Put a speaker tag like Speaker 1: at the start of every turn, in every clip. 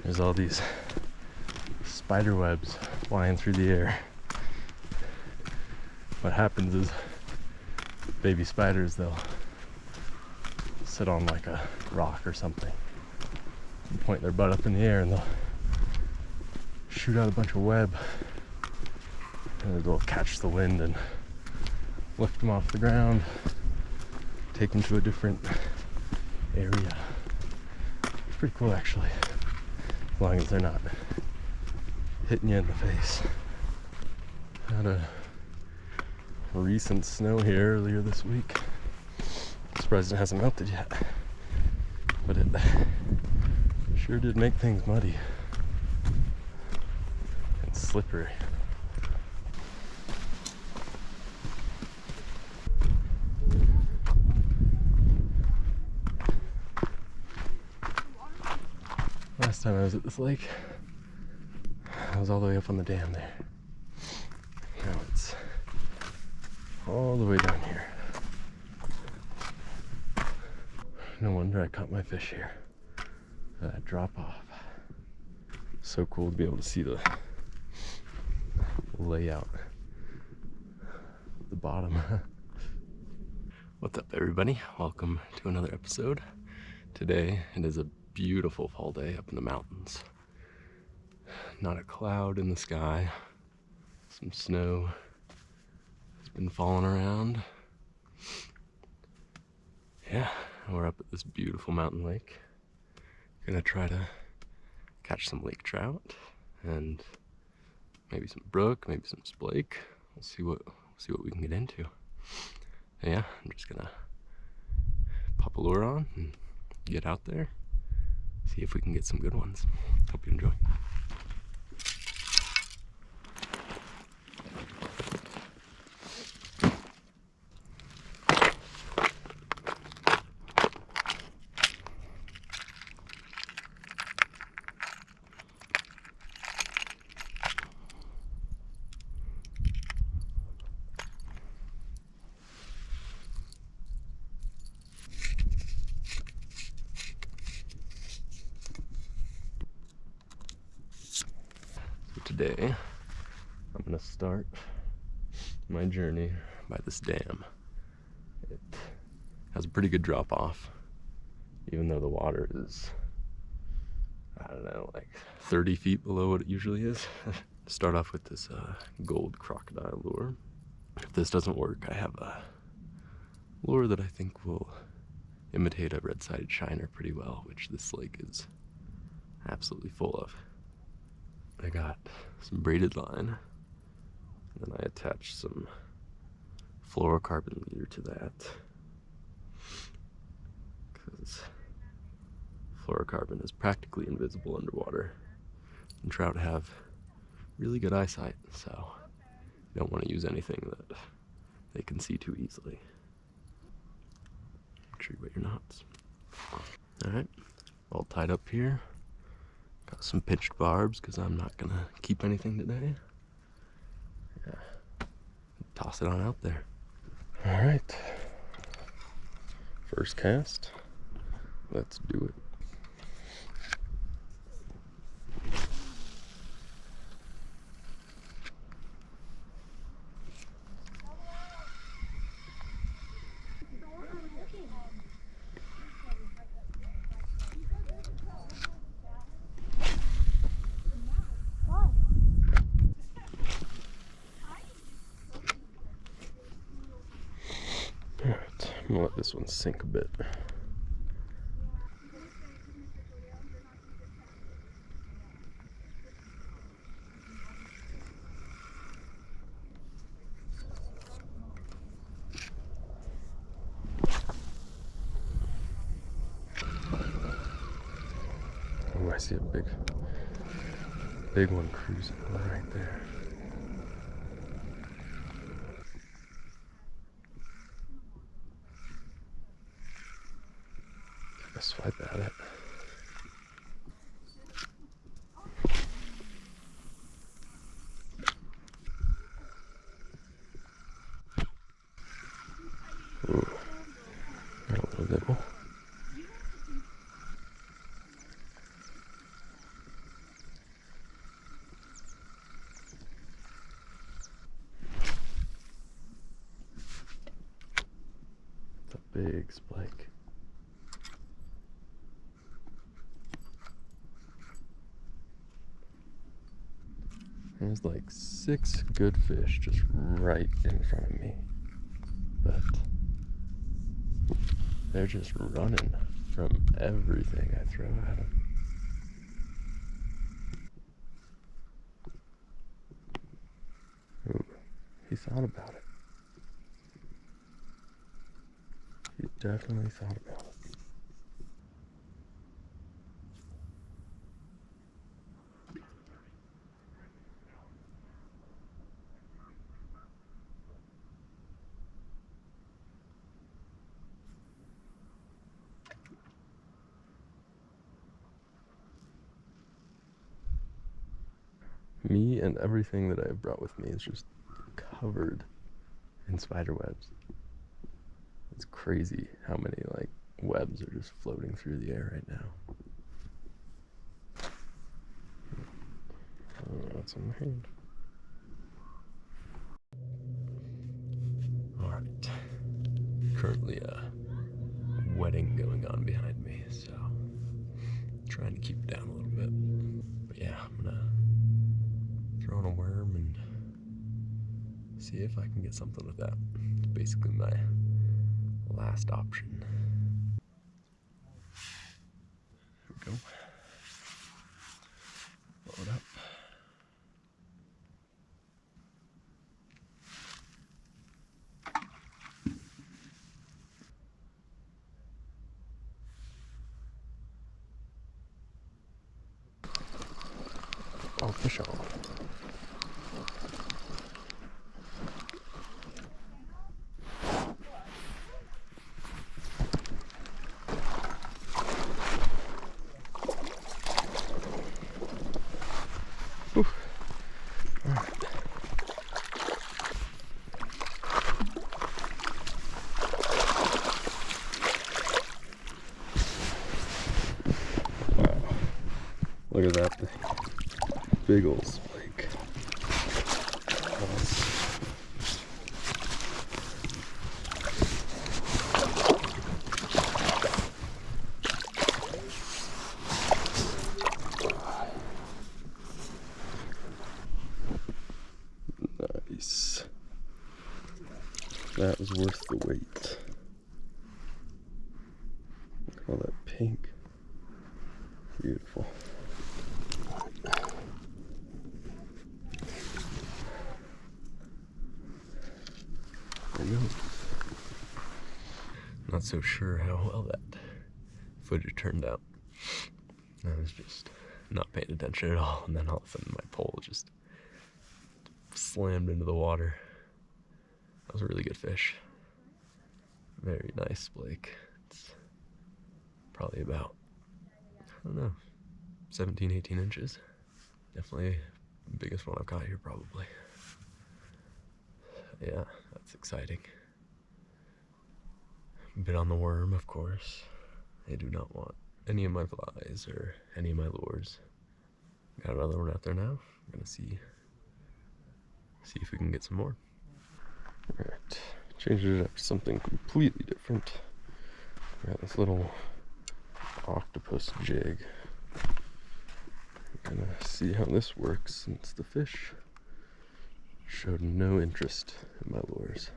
Speaker 1: There's all these spider webs flying through the air. What happens is baby spiders, they'll sit on like a rock or something, point their butt up in the air, and they'll shoot out a bunch of web, and they'll catch the wind and lift them off the ground, take them to a different area. It's pretty cool actually, as long as they're not hitting you in the face. Had a recent snow here earlier this week. Surprised it hasn't melted yet, but it sure did make things muddy and slippery. Last time I was at this lake, I was all the way up on the dam there. Now it's all the way down here. No wonder I caught my fish here. That drop off. So cool to be able to see the layout at the bottom. What's up everybody? Welcome to another episode. Today it is a beautiful fall day up in the mountains. Not a cloud in the sky. Some snow has been falling around. Yeah, we're up at this beautiful mountain lake. Gonna try to catch some lake trout and maybe some brook, maybe some splake. We'll see what we can get into. And yeah, I'm just gonna pop a lure on and get out there, see if we can get some good ones. Hope you enjoy. Today, I'm gonna start my journey by this dam. It has a pretty good drop off, even though the water is, I don't know, like 30 feet below what it usually is. Start off with this gold crocodile lure. If this doesn't work, I have a lure that I think will imitate a red-sided shiner pretty well, which this lake is absolutely full of. I got some braided line, and then I attached some fluorocarbon leader to that, because fluorocarbon is practically invisible underwater, and trout have really good eyesight, so you don't want to use anything that they can see too easily. Make sure you wet your knots. Alright, all tied up here. Got some pitched barbs because I'm not gonna keep anything today. Yeah. Toss it on out there. Alright. First cast. Let's do it. I'm gonna let this one sink a bit. Oh, I see a big one cruising right there. Take a swipe at it. Ooh, got a little nibble. big splake. There's like 6 good fish just right in front of me, but they're just running from everything I throw at them. Ooh, he thought about it. He definitely thought about it. Me and everything that I've brought with me is just covered in spider webs. It's crazy how many like webs are just floating through the air right now. Oh, that's in my hand. Alright. Currently a wedding going on behind me, so trying to keep it down a little bit. But yeah, I'm gonna throw in a worm and see if I can get something with that. It's basically my last option. Here we go. Blow it up. Oh, fish on. Look at that thing. Big old splake. Nice. That was worth the wait. Look at all that pink. Beautiful. There he goes. Not so sure how well that footage turned out. I was just not paying attention at all, and then all of a sudden my pole just slammed into the water. That was a really good fish. Very nice splake. It's probably about, I don't know, 17, 18 inches. Definitely the biggest one I've caught here, probably. Yeah, that's exciting. Bit on the worm, of course. I do not want any of my flies or any of my lures. Got another one out there now. I'm gonna see if we can get some more. Alright, changed it up to something completely different. Got this little octopus jig. I'm gonna see how this works since the fish showed no interest in my lures.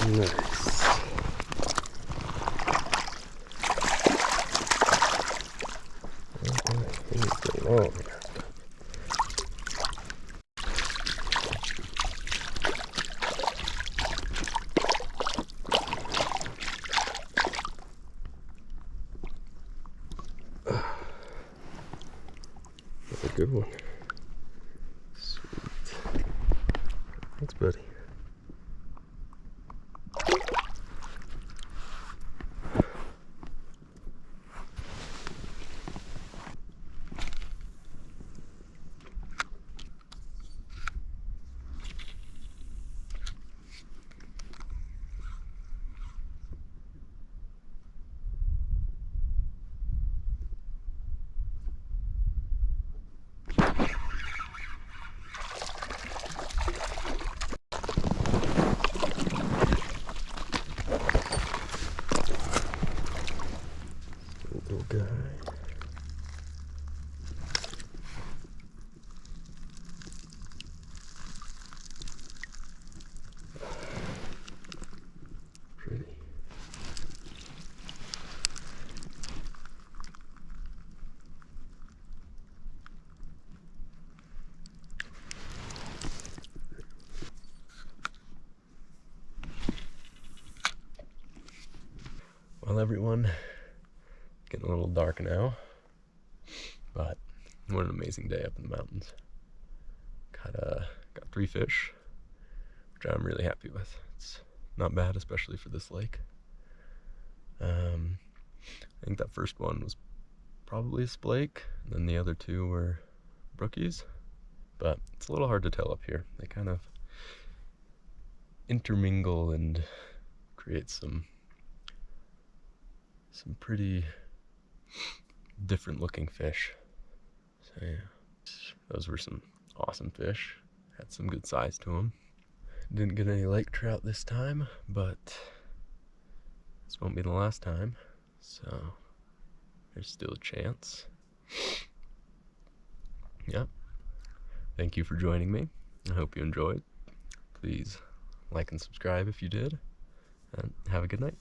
Speaker 1: Nice. Oh, good one. Sweet. Thanks, buddy. Little guy. Pretty. Well, everyone, getting a little dark now, but what an amazing day up in the mountains. Got 3 fish, which I'm really happy with. It's not bad, especially for this lake. I think that first one was probably a splake, and then the other 2 were brookies, but it's a little hard to tell up here. They kind of intermingle and create some pretty different looking fish. So yeah, those were some awesome fish. Had some good size to them. Didn't get any lake trout this time, but this won't be the last time, so there's still a chance. Yeah. Thank you for joining me. I hope you enjoyed. Please like and subscribe if you did, and have a good night.